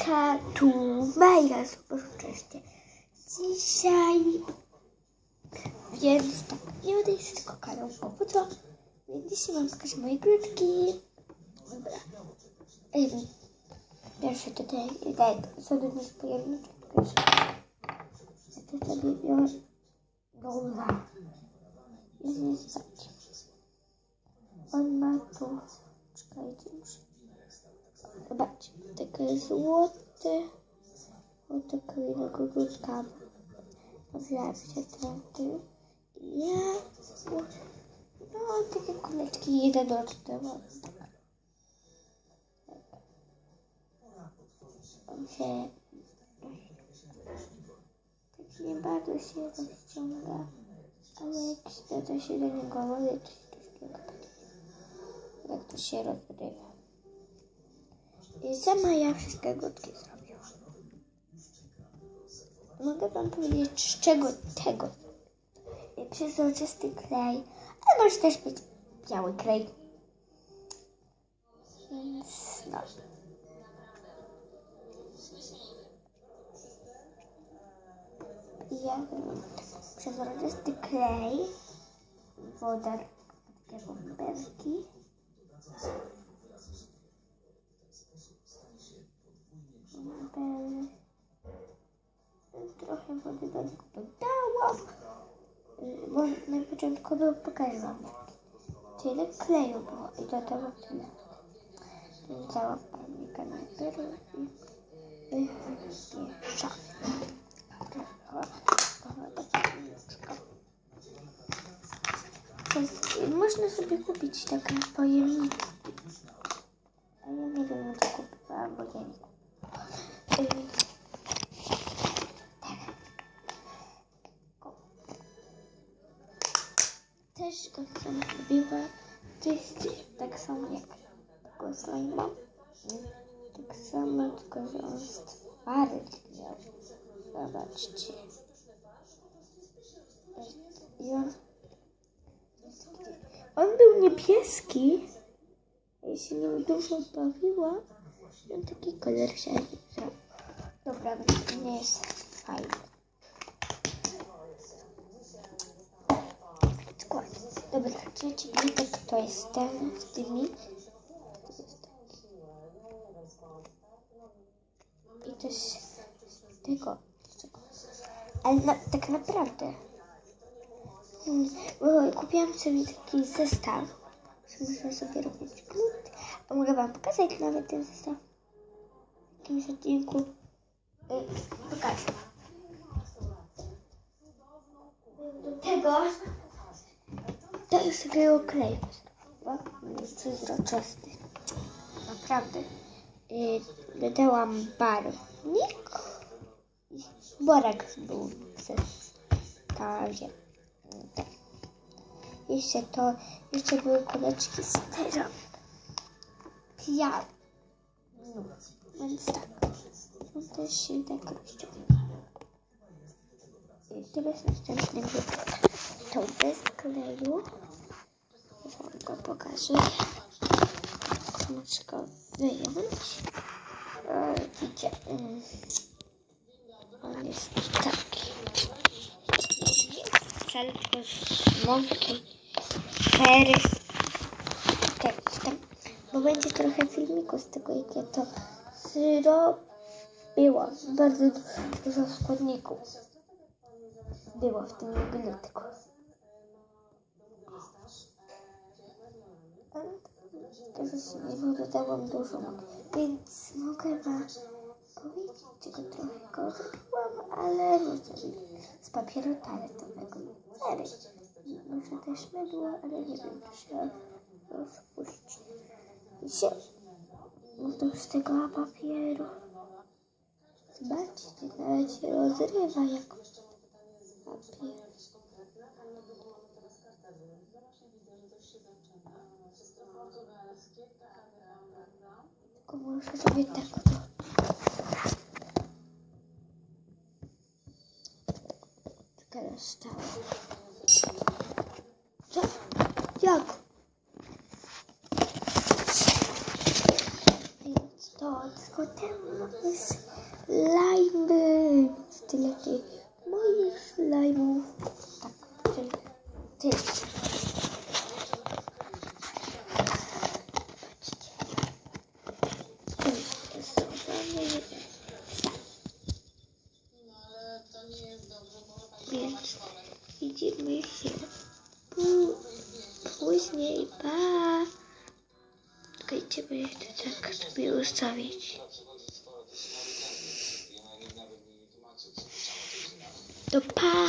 Hejka, tu Maja z Obożcześnie. Dzisiaj, więc tak, nie odejść tylko kanał, po co? Więc dzisiaj wam pokażę moje krótki. Dobra. Pierwszy tutaj, tak, co do nich pojemniczek. Ja to sobie biorę. Dobra. I nie stać. On ma tu, czekajcie, muszę. Zobaczcie, takie złote, takie innego grudka. Zawsze traty. Ja, no takie kuleczki jednoroczne mam. On się, tak nie bardzo się rozciąga, ale jak śledzę się do niego wody, jak to się rozrywa. I sama ja wszystkie grudki zrobiłam. Mogę wam powiedzieć, z czego tego. Przezroczysty klej, ale może też być biały klej. Więc no. Ja mam przezroczysty klej, woda, takie bąbelki. Trochę wody do niego dodałam. Może na początku pokażę wam, tyle kleju było i do tego tyle. Dałam palnika najpierw i wymieszam. Można sobie kupić takie pojemniki. A ja nie wiem, co kupowałam, bo ja nie kupowałam. Też go sam lubiła. To jest tak samo jak tego slajma. Tak samo, tylko że on stwardniał. Zobaczcie. I on był niebieski. Ja się nim dużo bawiła. I on taki kolor się zrobił. Dobra, to nie jest fajne. Dobra, trzeci plitek to jest ten z tymi. I to jest tego. Ale tak naprawdę. Bo kupiłam sobie taki zestaw. Muszę sobie robić plik. A mogę wam pokazać nawet ten zestaw. W jakimś odcinku. Pokażę. Do tego. To jest takiego kleju. Jest przezroczysty. Naprawdę. Dodałam barwnik. Borek był w zestawie. Tak. Jeszcze były kuleczki z tego pianu. Więc tak. On też się tak rozciąga. I teraz następny wygląd. To bez kleju. Wam go pokażę. Muszę go wyjąć. Widzicie. On jest taki. Salto smoki. Fery. Tak, tam. Bo będzie trochę filmiku z tego, jak ja to zrobiłam. Bardzo dużo składników było w tym glutku. Teraz nie dodałam dużo, więc mogę wam powiedzieć, czego trochę go zrobiłam, ale z papieru toaletowego. Może też mydło, ale nie wiem, czy się rozpuści. No to z tego papieru. Zobaczcie, nawet się rozrywa jak papier. Tylko muszę sobie tak teraz stało. Co? Jak? Więc to Potem mamy slajmy. Tyle tych moich slajmów. Tak, czyli tyle. Więc widzimy się później. Pa! Czekajcie, bo jeszcze tak sobie ustawić. To pa!